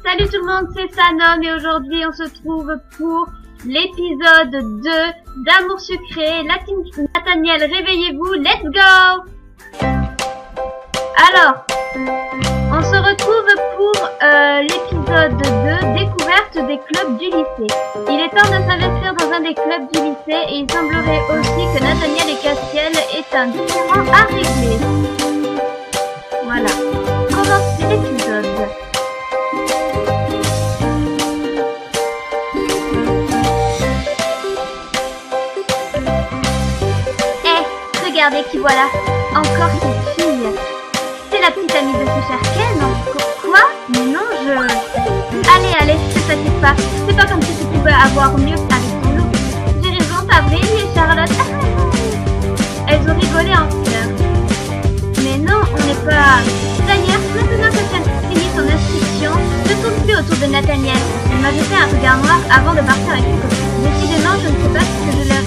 Salut tout le monde, c'est Sanom et aujourd'hui on se trouve pour l'épisode 2 d'Amour Sucré. Nathaniel, réveillez-vous, let's go! Alors, on se retrouve pour l'épisode 2, découverte des clubs du lycée. Il est temps de s'investir dans un des clubs du lycée et il semblerait aussi que Nathaniel et Castiel aient un différend à régler. Voilà, commencez l'épisode. Regardez qui voilà, encore cette fille. C'est la petite amie de ce cher Ken, non? Quoi? Mais non, Allez, ne t'inquiète pas. C'est pas comme si tu pouvais avoir mieux avec ton look. J'ai raison, pas vrai, Charlotte? Elles ont rigolé en fleurs. Mais non, on n'est pas... D'ailleurs, maintenant que tu as fini ton inscription, je ne tourne plus autour de Nathaniel. Il m'a jeté un regard noir avant de partir avec une copine. Décidément, je ne sais pas ce que je leur...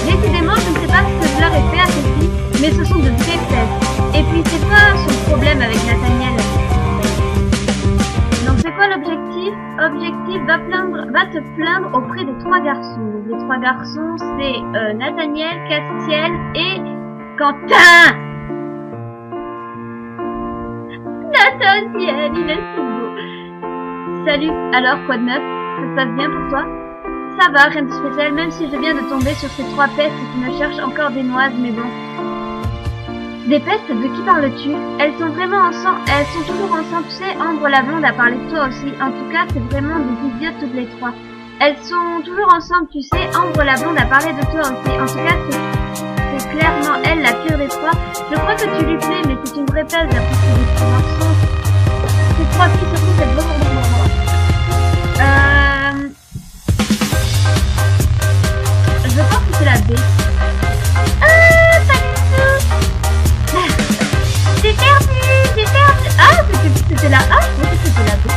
Décidément, je ne sais pas ce que je leur ai fait à ces filles, mais ce sont de vraies fesses. Et puis, c'est quoi son problème avec Nathaniel? Donc, c'est quoi l'objectif? Objectif, va te plaindre auprès des 3 garçons. Les 3 garçons, c'est Nathaniel, Castiel et Quentin. Nathaniel, il est si beau. Salut, alors, quoi de neuf? Ça se passe bien pour toi? Ça va, rien de spécial, même si je viens de tomber sur ces 3 pestes qui me cherchent encore des noises, mais bon. Des pestes? De qui parles-tu? Elles sont vraiment ensemble, elles sont toujours ensemble, tu sais, Ambre la blonde a parlé de toi aussi. En tout cas, c'est vraiment des idiotes toutes les 3. Elles sont toujours ensemble, tu sais, Ambre la blonde a parlé de toi aussi. En tout cas, c'est clairement elle, la pire des 3. Je crois que tu lui plais, mais c'est une vraie peste d'après ces 3 garçons. Ces 3 filles, surtout cette bonne. Je pense que c'est la B. Pas du tout. J'ai perdu. Ah, c'était la A, je pensais que c'était la B.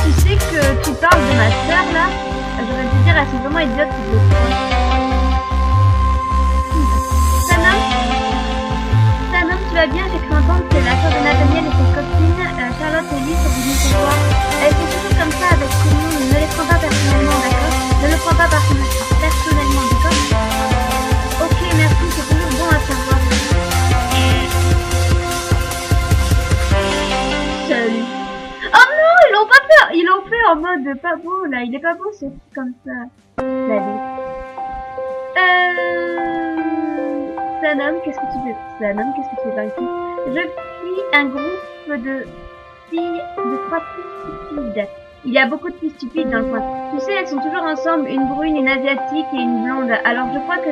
Tu sais que tu parles de ma sœur là? J'aurais dû dire, elle est vraiment idiote toutes les 3. Sanom, tu vas bien? J'ai cru entendre que la sœur de Nathaniel et ses copines, Charlotte et Lise, sont venues te voir. Elles sont toujours comme ça avec tout le monde, ne les prends pas personnellement, d'accord? Ne le prends pas personnellement, d'accord? Ok, merci, c'est toujours bon à savoir. Salut. Oh non, ils l'ont fait en mode pas beau là, il est pas beau c'est comme ça. Salut. Sanom, qu'est-ce que tu fais par ici? Je suis un groupe de filles, de 3 filles stupides. Il y a beaucoup de filles stupides dans le coin. Tu sais, elles sont toujours ensemble, une brune, une asiatique et une blonde. Alors je crois que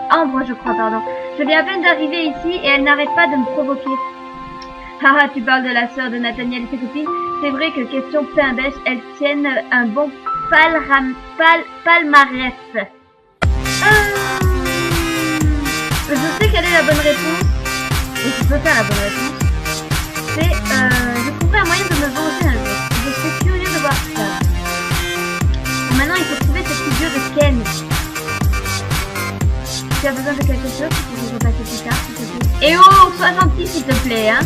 Ambre, je crois, pardon. Je viens à peine d'arriver ici et elle n'arrête pas de me provoquer. Haha, tu parles de la sœur de Nathaniel et ses copines. C'est vrai que question pain bêche, elles tiennent un bon palmarès. Je sais quelle est la bonne réponse. Et je peux faire la bonne réponse. C'est, je trouverai un moyen de me venger un jour. Je suis curieux de voir ça. Maintenant, il faut trouver cet idiot de Ken. Si tu as besoin de quelque chose, tu peux repasser plus tard, s'il te plaît. Et oh, sois gentil, s'il te plaît, hein.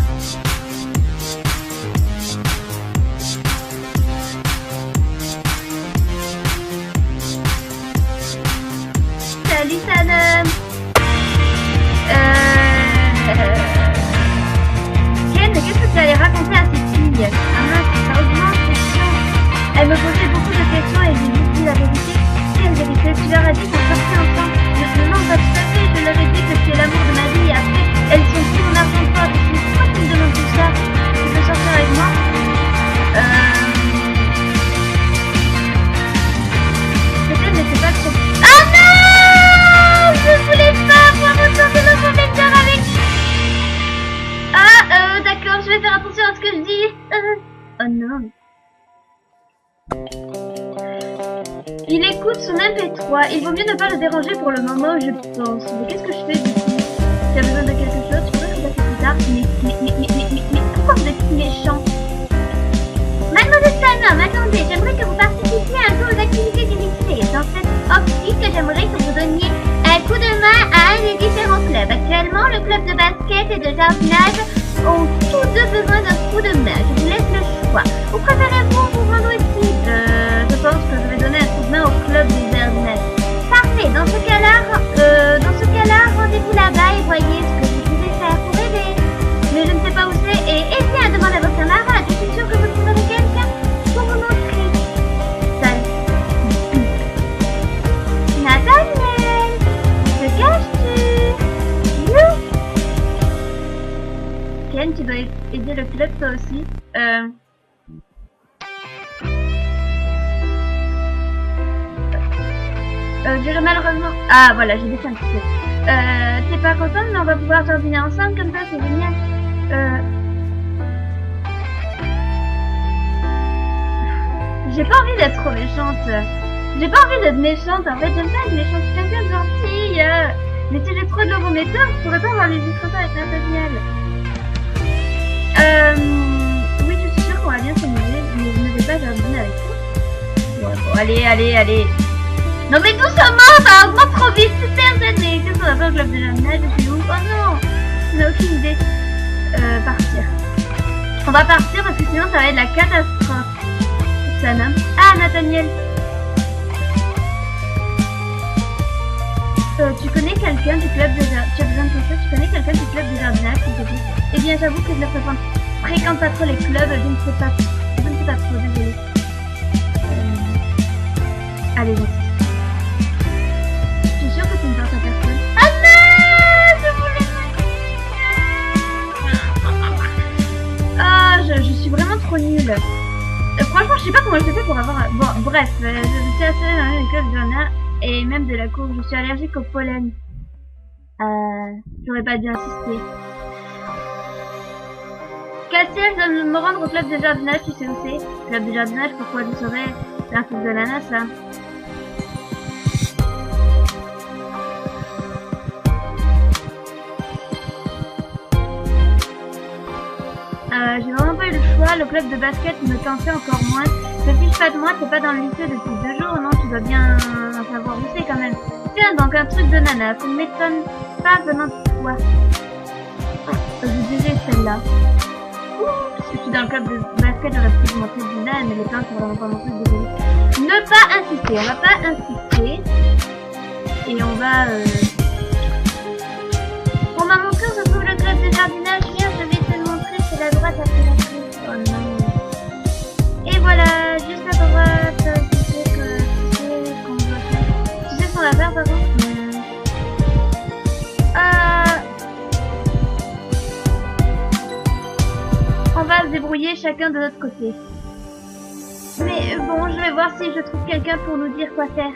Salut, Sanom. Ken, qu'est-ce que tu allais raconter à ces filles? Ah mince, sérieusement, c'est chiant. Elles me posaient beaucoup de questions et j'ai juste dit la vérité. Quelle vérité? Tu leur as dit qu'on sortait ensemble. Non, pas tout à fait, je leur ai dit que tu es l'amour de ma vie et après, elles sont plus mon argent de poche. Pourquoi tu me demandes tout ça? Tu veux sortir avec moi? Peut-être, mais c'est pas trop... Ah non! Je voulais pas avoir autant de mauvais cœur avec... Ah, d'accord, je vais faire attention à ce que je dis. Oh non. Il écoute son MP3. Il vaut mieux ne pas le déranger pour le moment, je pense. Mais qu'est-ce que je fais du coup? Tu as besoin de quelque chose? Tu peux repasser plus tard? Mais pourquoi vous êtes si méchant? Mademoiselle Sanom, attendez, j'aimerais que vous participiez un peu aux activités du lycée. Dans cette optique, j'aimerais que vous donniez un coup de main à un des différents clubs. Actuellement, le club de basket et de jardinage ont tous deux besoin d'un coup de main. Je vous laisse le choix. Ou préférez-vous vous rendre ici? Je pense que je vais donner un coup de main au club des jardinages. Parfait. Dans ce cas-là, rendez-vous là-bas et voyez ce que vous pouvez faire pour aider. Mais je ne sais pas où c'est et bien, demandez à vos camarades. Je suis sûre que vous trouverez quelqu'un pour vous montrer. Salut. Nathaniel, te caches-tu? Non. Ken, tu dois aider le club toi aussi. J'ai malheureusement... Ah voilà, j'ai baissé un petit peu. T'es pas contente, mais on va pouvoir jardiner ensemble comme ça, c'est génial. J'ai pas envie d'être trop méchante. J'ai pas envie d'être méchante, en fait, j'aime pas être méchante, je suis quelqu'un de gentille. Mais si j'ai trop de l'eurométeur, je pourrais pas avoir les discussions avec Nathaniel. Oui, je suis sûre qu'on va bien s'amuser, mais je ne vais pas jardiner avec toi. Ouais, bon, allez. Non mais doucement, ça augmente trop vite, super gêné. Qu'est-ce qu'on va faire au club de jardinage? Je suis où? Oh non, on n'a aucune idée. Partir. On va partir parce que sinon ça va être la catastrophe. Sana. Ah, Nathaniel. Tu connais quelqu'un du club de jardinage? Tu as besoin de ton tu connais quelqu'un du club de jardinage, s'il te plaît? Eh bien, j'avoue que je ne fréquente pas trop les clubs, je ne sais pas trop, désolée. Allez, vas-y. Je suis sûre que tu ne penses à personne. Ah non, je voulais... Ah, je suis vraiment trop nulle. Franchement, je sais pas comment je fais pour avoir... Bon, bref, je suis assez dans le club de jardinage et même de la cour. Je suis allergique au pollen. J'aurais pas dû insister. Cassia, je dois me rendre au club de jardinage, tu sais où c'est? Club de jardinage, pourquoi je saurais? C'est un truc de la NASA. J'ai vraiment pas eu le choix, le club de basket me tentait encore moins. Ne fiche pas de moi, t'es pas dans le lycée depuis 2 jours, non? Tu dois bien savoir où c'est quand même. Tiens donc, un truc de nana, ça ne m'étonne pas venant de toi. Je dirais celle-là. Parce que je suis dans le club de basket, j'aurais pu vous montrer du nana, mais les plans sont vraiment pas montrés, désolé. Ne pas insister, on va pas insister. Et on va... On m'a montré où se trouve le club de jardinage, viens, je vais te le montrer, c'est la droite après la gauche. Oh non. Et voilà, juste à droite, tu sais qu'on doit faire. Tu sais ce qu'on va faire par contre? On va se débrouiller chacun de notre côté. Mais bon, je vais voir si je trouve quelqu'un pour nous dire quoi faire.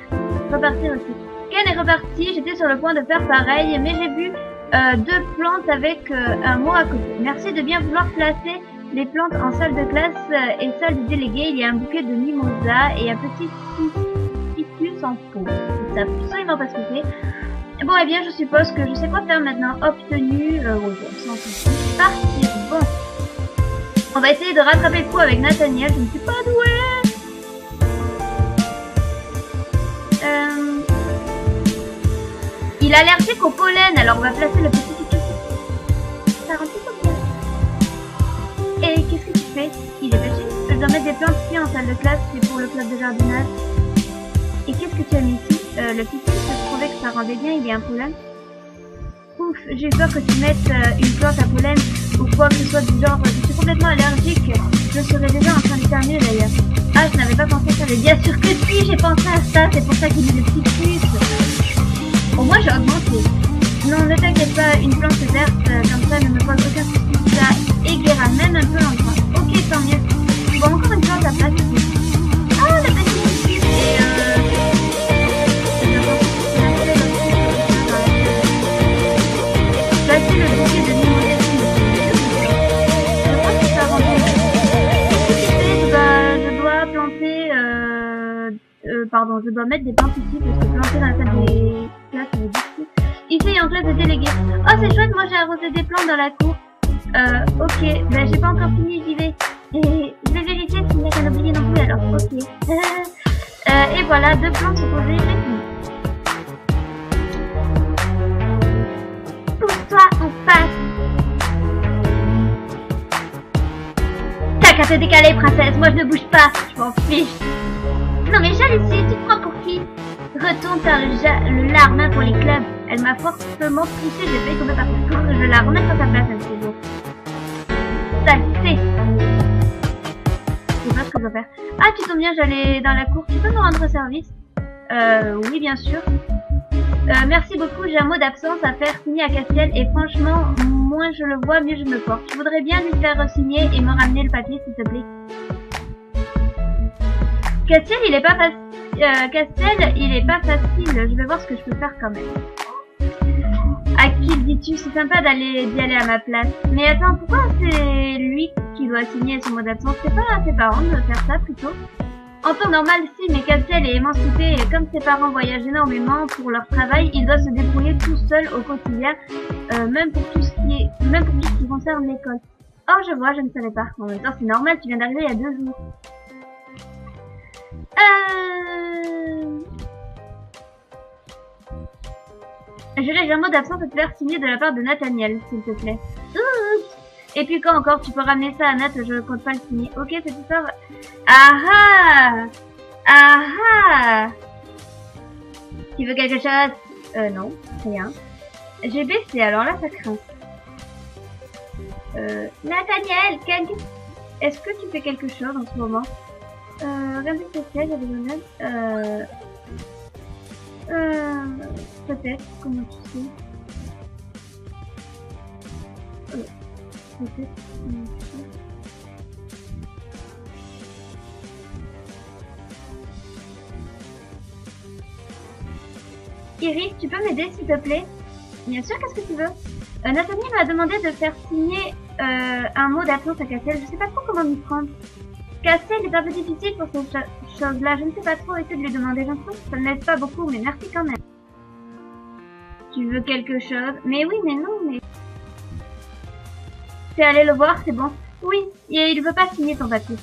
Repartir aussi. Ken est reparti, j'étais sur le point de faire pareil, mais j'ai vu 2 plantes avec un mot à côté. Merci de bien vouloir placer les plantes en salle de classe et salle de délégués. Il y a un bouquet de mimosa et un petit ficus en pot. Je sais absolument pas ce que c'est. Bon, eh bien, je suppose que je sais quoi faire maintenant. Obtenu, bon, sans souci. Partir. Bon. On va essayer de rattraper le coup avec Nathaniel. Je ne suis pas douée. Il est allergique au pollen, alors on va placer le petit ficus. Ça remplit pas bien. Et qu'est-ce que tu fais? Il est petit. Je dois mettre des plantes ici en salle de classe, c'est pour le club de jardinage. Et qu'est-ce que tu as mis ici? Le ficus, je trouvais que ça rendait bien, il est un pollen. Ouf, j'ai eu peur que tu mettes une plante à pollen ou quoi que ce soit du genre. Je suis complètement allergique. Je serais déjà en train d'éternuer d'ailleurs. Ah, je n'avais pas pensé à ça, mais bien sûr que si, j'ai pensé à ça. C'est pour ça qu'il y a le ficus. Au moins j'ai augmenté. Non, ne t'inquiète pas, une plante verte comme ça ne me pose aucun souci. Ça égayera même un peu l'endroit. Ok, tant mieux. Bon, encore une plante à place ici. Ah, le petit ficus. Et placer le bouquet de mimosa. Je crois que ça rend bien. Je dois planter... pardon, je dois mettre des plantes ici parce que planter dans la salle des classes c'est difficile. Ici en classe de délégués. Oh c'est chouette, moi j'ai arrosé des plantes dans la cour. Ok, ben j'ai pas encore fini, j'y vais. Et je vais vérifier s'il n'y a qu'un oublié non plus alors, ok. Et voilà, 2 plantes sont posées, j'ai fini. Pour toi, on passe. T'as qu'à te décaler, princesse, moi je ne bouge pas, je m'en fiche. Non mais Jalousie, tu te prends pour qui? Retourne faire le lard pour les clubs. Elle m'a fortement poussé, j'ai failli tomber par terre. Je la remettre à sa place, elle c'est beau. Saleté. Je sais pas ce que je dois faire. Ah, tu tombes bien, j'allais dans la cour. Tu peux me rendre service? Oui, bien sûr. Merci beaucoup, j'ai un mot d'absence à faire signer à Castiel et franchement, moins je le vois, mieux je me porte. Je voudrais bien lui faire signer et me ramener le papier, s'il te plaît. Castiel, il est pas facile. Castiel, il est pas facile. Je vais voir ce que je peux faire quand même. À qui le dis-tu? C'est sympa d'y aller à ma place. Mais attends, pourquoi c'est lui qui doit signer son mot d'absence? C'est pas à ses parents de faire ça plutôt? En temps normal, si, mais Castiel est émancipé et comme ses parents voyagent énormément pour leur travail, il doit se débrouiller tout seul au quotidien, même pour tout ce qui concerne l'école. Oh, je vois, je ne savais pas. En même temps, c'est normal, tu viens d'arriver il y a 2 jours. J'ai un mot d'absence à te faire signer de la part de Nathaniel, s'il te plaît. Oups. Et puis quand encore, tu peux ramener ça à Nat, je compte pas le signer. Ok, c'est tout ça. Ah ah! Ah ah! Tu veux quelque chose? Non, rien. J'ai baissé, alors là ça craint. Nathaniel, est-ce que tu fais quelque chose en ce moment? Rien de spécial, j'avais besoin d'aide. Peut-être, comment tu sais? Peut-être, comment tu sais? Iris, tu peux m'aider s'il te plaît? Bien sûr, qu'est-ce que tu veux? Nathaniel m'a demandé de faire signer un mot d'absence à Castiel. Je sais pas trop comment m'y prendre. Castiel est un peu difficile pour cette chose-là. Je ne sais pas trop essayer de lui demander. J'en trouve que ça ne m'aide pas beaucoup, mais merci quand même. Tu veux quelque chose? Mais oui, mais non, mais... T'es allé le voir, c'est bon? Oui, et il veut pas signer ton papier.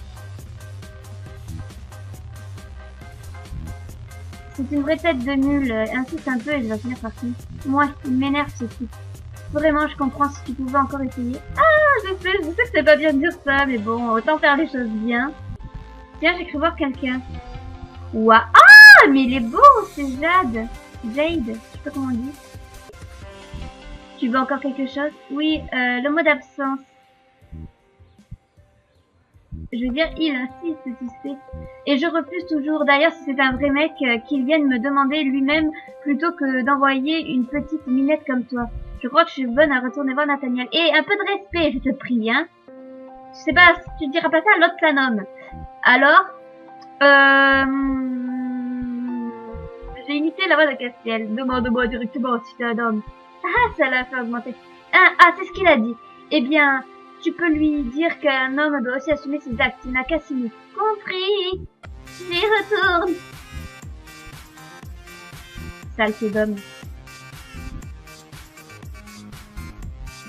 C'est une vraie tête de nul. Insiste un peu et je vais finir par signer. Moi, il m'énerve ce type. Vraiment, je comprends si tu pouvais encore essayer. Ah, je sais que c'est pas bien de dire ça, mais bon, autant faire les choses bien. Tiens, j'ai cru voir quelqu'un. Ouah. Ah, mais il est beau, c'est Jade. Jade, je sais pas comment on dit. Tu veux encore quelque chose? Oui, le mot d'absence. Je veux dire, il insiste, tu sais. Et je refuse toujours. D'ailleurs, si c'est un vrai mec, qu'il vienne me demander lui-même plutôt que d'envoyer une petite minette comme toi. Je crois que je suis bonne à retourner voir Nathaniel. Et un peu de respect, je te prie, hein. Je sais pas, tu diras pas ça à l'autre planum. Alors, j'ai imité la voix de Castiel. Demande-moi directement si t'es un homme. Ah, ça l'a fait augmenter. Ah, c'est ce qu'il a dit. Eh bien, tu peux lui dire qu'un homme doit aussi assumer ses actes. Il n'a qu'à signer. Compris. J'y retourne. Saleté d'homme.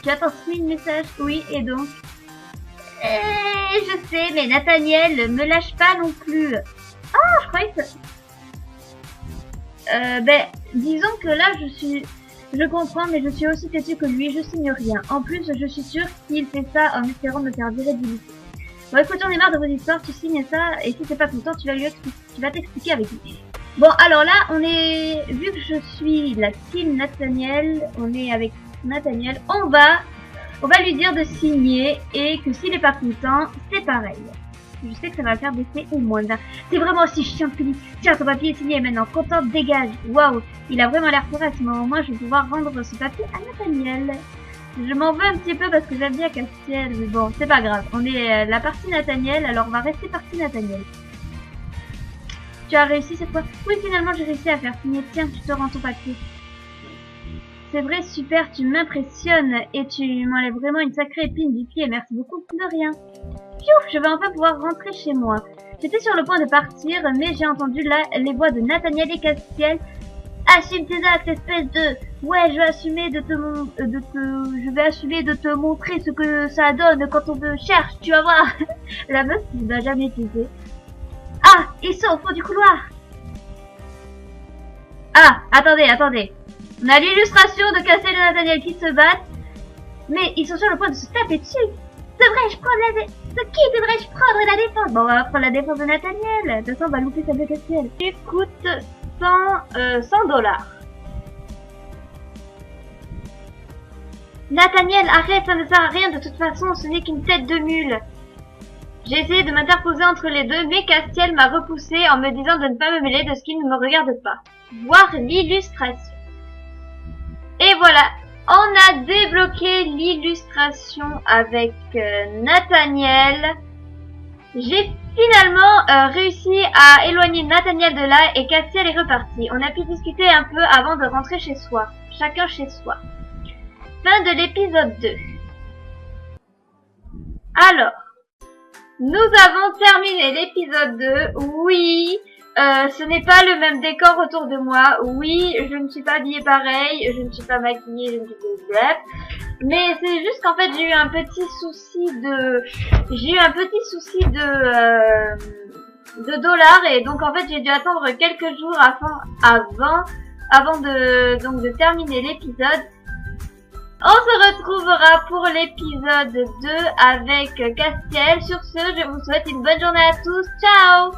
Tu as transmis le message? Oui, et donc? Je sais, mais Nathaniel, me lâche pas non plus. Ah, je croyais que... disons que là, je comprends, mais je suis aussi têtue que lui, je signe rien. En plus, je suis sûre qu'il fait ça en espérant me faire virer du lycée. Bon, écoute, j'en ai marre de vos histoires, tu signes ça, et si c'est pas content, tu vas t'expliquer avec lui. Bon, alors là, vu que je suis la team Nathaniel, on est avec Nathaniel, on va lui dire de signer, et que s'il est pas content, c'est pareil. Je sais que ça va le faire baisser au moins là. C'est vraiment aussi chiant que lui. Tiens, ton papier est signé maintenant. Content, dégage. Waouh, il a vraiment l'air correct. Mais au moins, je vais pouvoir rendre ce papier à Nathaniel. Je m'en veux un petit peu parce que j'aime bien Castiel. Mais bon, c'est pas grave. On est la partie Nathaniel, alors on va rester partie Nathaniel. Tu as réussi cette fois? Oui, finalement, j'ai réussi à faire signer. Tiens, tu te rends ton papier. C'est vrai, super, tu m'impressionnes et tu m'enlèves vraiment une sacrée épine du pied. Merci beaucoup, de rien. Piouf, je vais enfin pouvoir rentrer chez moi. J'étais sur le point de partir, mais j'ai entendu là les voix de Nathaniel et Castiel. Assume tes actes, espèce de... Ouais, je vais assumer je vais assumer de te montrer ce que ça donne quand on me cherche, tu vas voir. La meuf qui n'a jamais utilisé. Ah, ils sont au fond du couloir. Ah, attendez. On a l'illustration de Castiel et Nathaniel qui se battent, mais ils sont sur le point de se taper dessus. C'est vrai, je prends Qui devrais-je prendre la défense? Bon, on va prendre la défense de Nathaniel. De toute façon, on va louper sa de Castiel. Il coûte 100 dollars. Nathaniel, arrête, ça ne sert à rien de toute façon, ce n'est qu'une tête de mule. J'ai essayé de m'interposer entre les deux, mais Castiel m'a repoussé en me disant de ne pas me mêler de ce qui ne me regarde pas. Voir l'illustration. Et voilà, on a débloqué l'illustration avec Nathaniel. J'ai finalement réussi à éloigner Nathaniel de là et Castiel est reparti. On a pu discuter un peu avant de rentrer chez soi, chacun chez soi. Fin de l'épisode 2. Alors, nous avons terminé l'épisode 2. Oui, ce n'est pas le même décor autour de moi. Oui, je ne suis pas habillée pareil, je ne suis pas maquillée, je ne suis pas bref. Mais c'est juste qu'en fait j'ai eu un petit souci de dollars et donc en fait j'ai dû attendre quelques jours avant de terminer l'épisode. On se retrouvera pour l'épisode 2 avec Castiel. Sur ce, je vous souhaite une bonne journée à tous. Ciao!